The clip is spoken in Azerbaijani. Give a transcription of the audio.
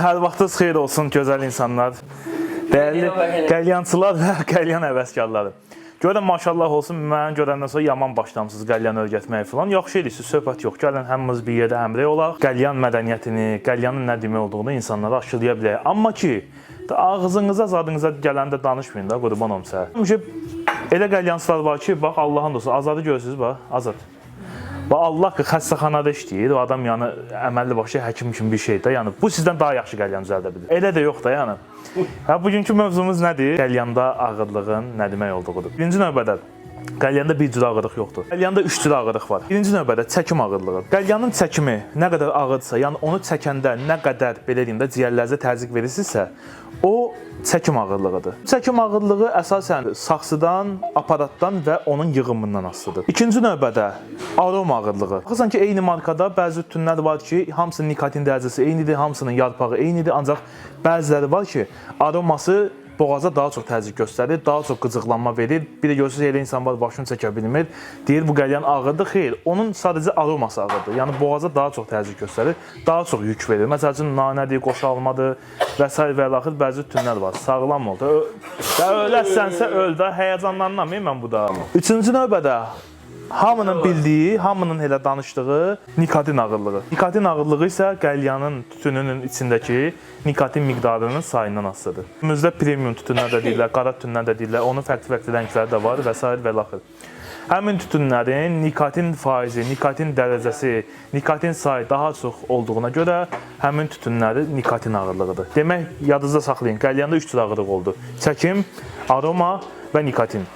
Hər vaxtınız xeyir olsun gözəl insanlar. Dəyərli qəlyançılar və qəlyan həvəskarları. Görən maşallah olsun, mən görəndən sonra yaman başlamısınız qəlyan öyrətməyə falan. Yaxşı edirsiniz, söhbət yox. Gəlin hamımız bir yerdə həmrəy olaq. Qəlyan mədəniyyətini, qəlyanın nə demək olduğunu insanlara aşılaya bilək. Amma ki, ağzınıza, zadınıza gələndə danışmayın da, qurban olum sizə. Elə qəlyançılar var ki, bax Allahın dostu, Azadı görürsünüz, bax, Azad. Bax Allah ki, xəstəxanada işləyir, o adam yəni əməlli başlı həkim kimi bir şeydir. Yəni bu sizdən daha yaxşı qəlyan düzəldə bilir. Elə də yox da yəni. Bugünkü mövzumuz nədir? Qəlyanda ağırlığın nə demək olduğudur. Birinci növbədə qəlyanda bir cür ağırlıq yoxdur. Qəlyanda 3 cür ağırlıq var. Birinci növbədə çəkim ağırlığı. Qəlyanın çəkimi nə qədər ağırsa, yəni onu çəkəndə nə qədər belə deyim də ciyərlərinizə təzyiq verirsinizsə, o çəkim ağırlığıdır. Çəkim ağırlığı əsasən saxsıdan, aparatdan və onun yığımından asılıdır. İkinci növbədə aroma ağırlığı. Baxırsan ki, eyni markada bəzi tütünlər var ki, hamısının nikotin dərəcəsi eynidir, hamısının yarpağı eynidir, ancaq bəziləri var ki, aroması boğaza daha çox təzyiq göstərir, daha çox qıcıqlanma verir. Bir də görürsünüz, elə insan var, başını çəkə bilmir. Deyir, bu qəlyan ağırdır. Xeyr, onun sadəcə aroması ağırdır. Yəni, boğaza daha çox təzyiq göstərir, daha çox yük verir. Məsəl üçün, nanədir, qoşalmadır və s. və laxır bəzi tütünlər var. Sağlam ol da. Ölərsənsə öl də, həyəcanlanmayım mən bu da. Üçüncü növbədə hamının bildiyi, hamının elə danışdığı nikotin ağırlığı. Nikotin ağırlığı isə qəlyanın tütününün içindəki nikotin miqdarının sayından asılıdır. Günümüzdə premium tütünlər də deyirlər, qara tütünlər də deyirlər, onun fərqli rəngləri də var və s. və laxır. Həmin tütünlərin nikotin faizi, nikotin dərəcəsi, nikotin sayı daha çox olduğuna görə həmin tütünlərin nikotin ağırlığıdır. Demək, yadınızda saxlayın, qəlyanda 3 cür ağırlıq oldu. Çəkim, aroma və nikotin.